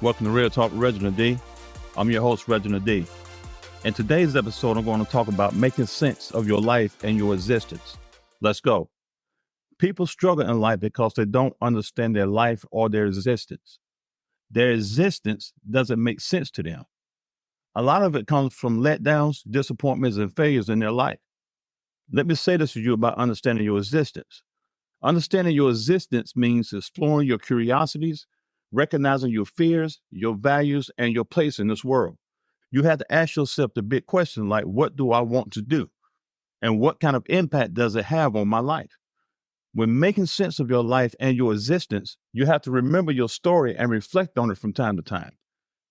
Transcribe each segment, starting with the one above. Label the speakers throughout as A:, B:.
A: Welcome to Real Talk with Reginald D. I'm your host, Reginald D. In today's episode, I'm going to talk about making sense of your life and your existence. Let's go. People struggle in life because they don't understand their life or their existence. Their existence doesn't make sense to them. A lot of it comes from letdowns, disappointments, and failures in their life. Let me say this to you about understanding your existence. Understanding your existence means exploring your curiosities, recognizing your fears, your values, and your place in this world. You have to ask yourself the big question like, what do I want to do? And what kind of impact does it have on my life? When making sense of your life and your existence, you have to remember your story and reflect on it from time to time.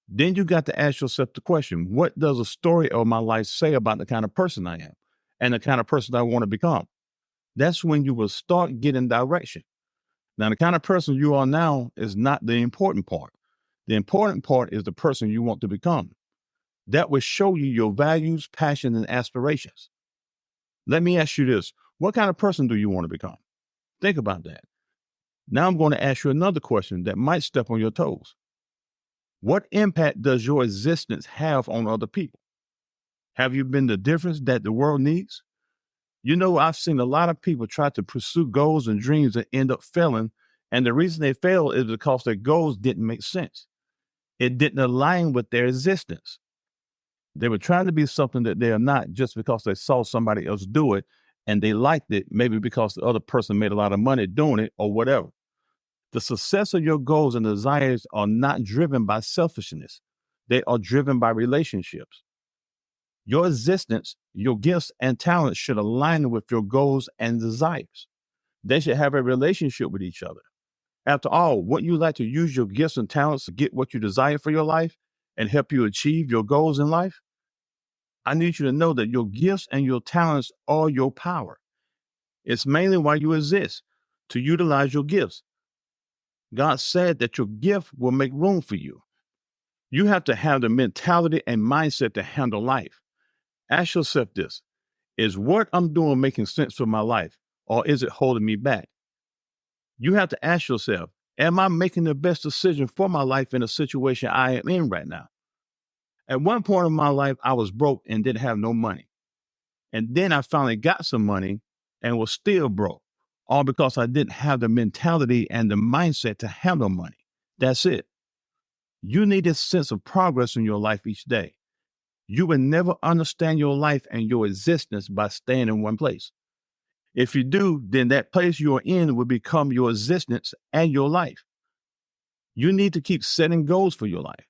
A: Then you got to ask yourself the question, what does a story of my life say about the kind of person I am and the kind of person I want to become? That's when you will start getting direction. Now, the kind of person you are now is not the important part. The important part is the person you want to become. That will show you your values, passions, and aspirations. Let me ask you this. What kind of person do you want to become? Think about that. Now I'm going to ask you another question that might step on your toes. What impact does your existence have on other people? Have you been the difference that the world needs? You know, I've seen a lot of people try to pursue goals and dreams that end up failing. And the reason they fail is because their goals didn't make sense. It didn't align with their existence. They were trying to be something that they are not just because they saw somebody else do it and they liked it, maybe because the other person made a lot of money doing it or whatever. The success of your goals and desires are not driven by selfishness. They are driven by relationships. Your existence, your gifts and talents should align with your goals and desires. They should have a relationship with each other. After all, wouldn't you like to use your gifts and talents to get what you desire for your life and help you achieve your goals in life? I need you to know that your gifts and your talents are your power. It's mainly why you exist, to utilize your gifts. God said that your gift will make room for you. You have to have the mentality and mindset to handle life. Ask yourself this, is what I'm doing making sense for my life, or is it holding me back? You have to ask yourself, am I making the best decision for my life in the situation I am in right now? At one point in my life, I was broke and didn't have no money. And then I finally got some money and was still broke, all because I didn't have the mentality and the mindset to handle money. That's it. You need this sense of progress in your life each day. You will never understand your life and your existence by staying in one place. If you do, then that place you are in will become your existence and your life. You need to keep setting goals for your life.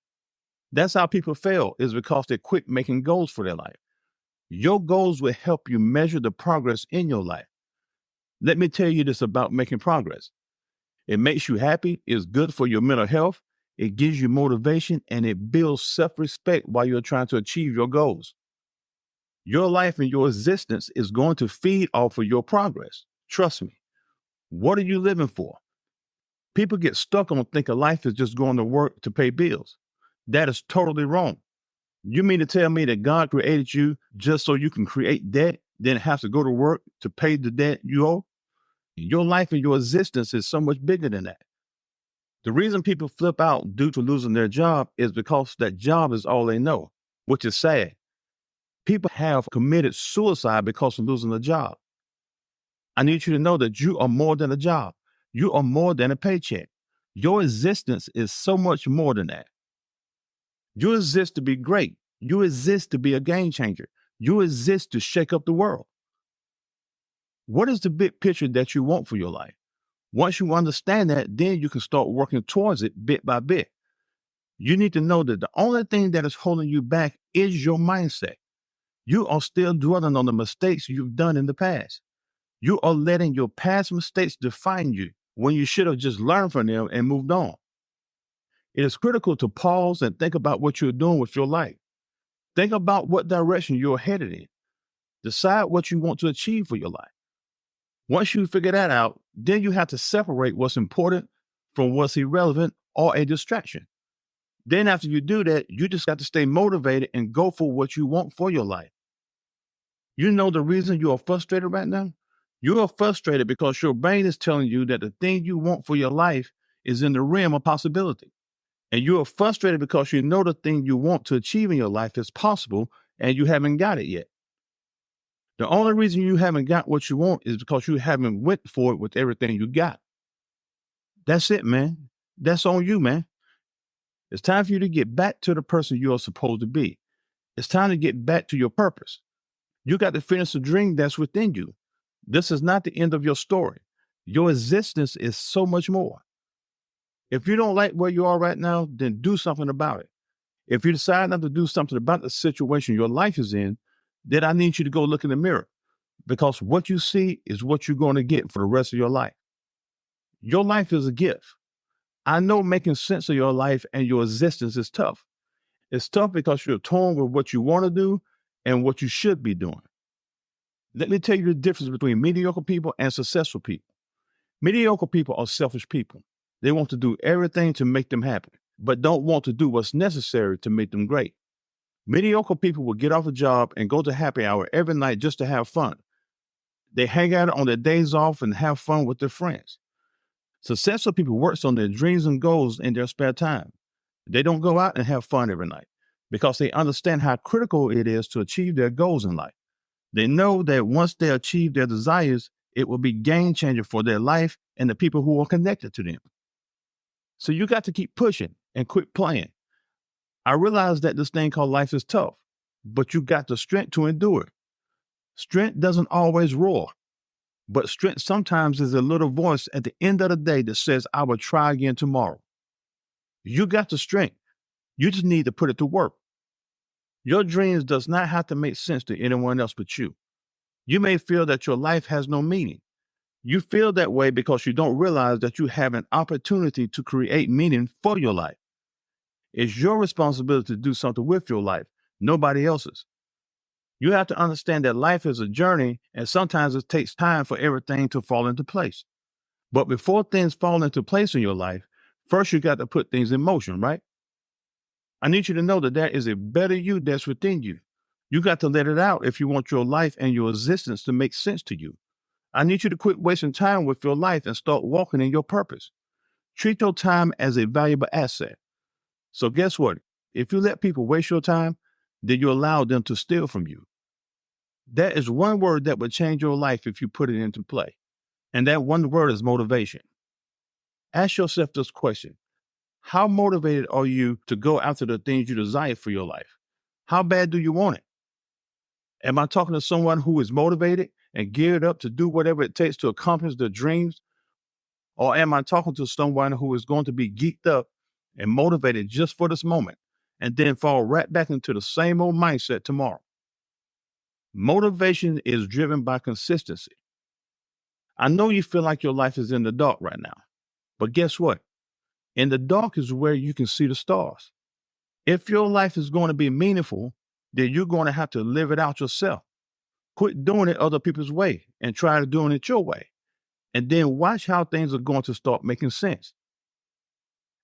A: That's how people fail, is because they quit making goals for their life. Your goals will help you measure the progress in your life. Let me tell you this about making progress. It makes you happy, it's good for your mental health, it gives you motivation, and it builds self-respect while you're trying to achieve your goals. Your life and your existence is going to feed off of your progress. Trust me. What are you living for? People get stuck on thinking life is just going to work to pay bills. That is totally wrong. You mean to tell me that God created you just so you can create debt, then have to go to work to pay the debt you owe? Your life and your existence is so much bigger than that. The reason people flip out due to losing their job is because that job is all they know, which is sad. People have committed suicide because of losing a job. I need you to know that you are more than a job. You are more than a paycheck. Your existence is so much more than that. You exist to be great. You exist to be a game changer. You exist to shake up the world. What is the big picture that you want for your life? Once you understand that, then you can start working towards it bit by bit. You need to know that the only thing that is holding you back is your mindset. You are still dwelling on the mistakes you've done in the past. You are letting your past mistakes define you when you should have just learned from them and moved on. It is critical to pause and think about what you're doing with your life. Think about what direction you're headed in. Decide what you want to achieve for your life. Once you figure that out, then you have to separate what's important from what's irrelevant or a distraction. Then after you do that, you just got to stay motivated and go for what you want for your life. You know the reason you are frustrated right now? You are frustrated because your brain is telling you that the thing you want for your life is in the realm of possibility. And you are frustrated because you know the thing you want to achieve in your life is possible and you haven't got it yet. The only reason you haven't got what you want is because you haven't went for it with everything you got. That's it, man. That's on you, man. It's time for you to get back to the person you are supposed to be. It's time to get back to your purpose. You got to finish the dream that's within you. This is not the end of your story. Your existence is so much more. If you don't like where you are right now, then do something about it. If you decide not to do something about the situation your life is in, then I need you to go look in the mirror, because what you see is what you're going to get for the rest of your life. Your life is a gift. I know making sense of your life and your existence is tough. It's tough because you're torn with what you want to do and what you should be doing. Let me tell you the difference between mediocre people and successful people. Mediocre people are selfish people. They want to do everything to make them happy, but don't want to do what's necessary to make them great. Mediocre people will get off a job and go to happy hour every night just to have fun. They hang out on their days off and have fun with their friends. Successful people work on their dreams and goals in their spare time. They don't go out and have fun every night because they understand how critical it is to achieve their goals in life. They know that once they achieve their desires, it will be game changer for their life and the people who are connected to them. So you got to keep pushing and quit playing. I realize that this thing called life is tough, but you got the strength to endure it. Strength doesn't always roar, but strength sometimes is a little voice at the end of the day that says, I will try again tomorrow. You got the strength. You just need to put it to work. Your dreams does not have to make sense to anyone else but you. You may feel that your life has no meaning. You feel that way because you don't realize that you have an opportunity to create meaning for your life. It's your responsibility to do something with your life, nobody else's. You have to understand that life is a journey, and sometimes it takes time for everything to fall into place. But before things fall into place in your life, first you got to put things in motion, right? I need you to know that there is a better you that's within you. You got to let it out if you want your life and your existence to make sense to you. I need you to quit wasting time with your life and start walking in your purpose. Treat your time as a valuable asset. So guess what? If you let people waste your time, then you allow them to steal from you. That is one word that would change your life if you put it into play. And that one word is motivation. Ask yourself this question. How motivated are you to go after the things you desire for your life? How bad do you want it? Am I talking to someone who is motivated and geared up to do whatever it takes to accomplish their dreams? Or am I talking to someone who is going to be geeked up and motivated just for this moment and then fall right back into the same old mindset tomorrow? Motivation is driven by consistency. I know you feel like your life is in the dark right now, but guess what? In the dark is where you can see the stars. If your life is going to be meaningful, then you're going to have to live it out yourself. Quit doing it other people's way and try to doing it your way. And then watch how things are going to start making sense.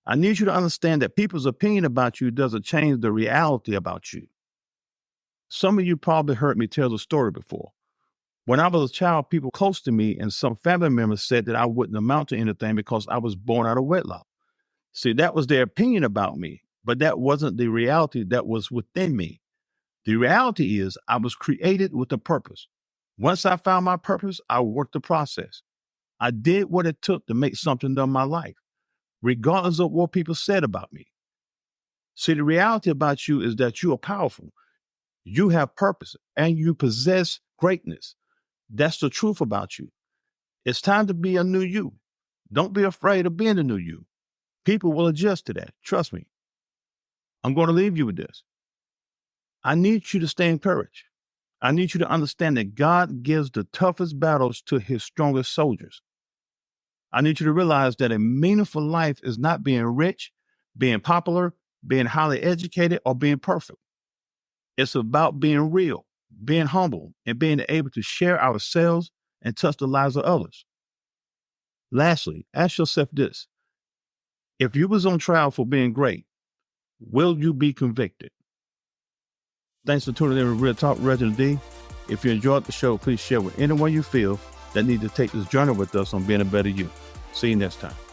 A: I need you to understand that people's opinion about you doesn't change the reality about you. Some of you probably heard me tell the story before. When I was a child, people close to me and some family members said that I wouldn't amount to anything because I was born out of wedlock. See, that was their opinion about me, but that wasn't the reality that was within me. The reality is I was created with a purpose. Once I found my purpose, I worked the process. I did what it took to make something of my life, regardless of what people said about me. See, the reality about you is that you are powerful. You have purpose and you possess greatness. That's the truth about you. It's time to be a new you. Don't be afraid of being a new you. People will adjust to that. Trust me. I'm going to leave you with this. I need you to stay encouraged. I need you to understand that God gives the toughest battles to his strongest soldiers. I need you to realize that a meaningful life is not being rich, being popular, being highly educated, or being perfect. It's about being real, being humble, and being able to share ourselves and touch the lives of others. Lastly, ask yourself this. If you was on trial for being great, will you be convicted? Thanks for tuning in with Real Talk, Reginald D. If you enjoyed the show, please share with anyone you feel that needs to take this journey with us on being a better you. See you next time.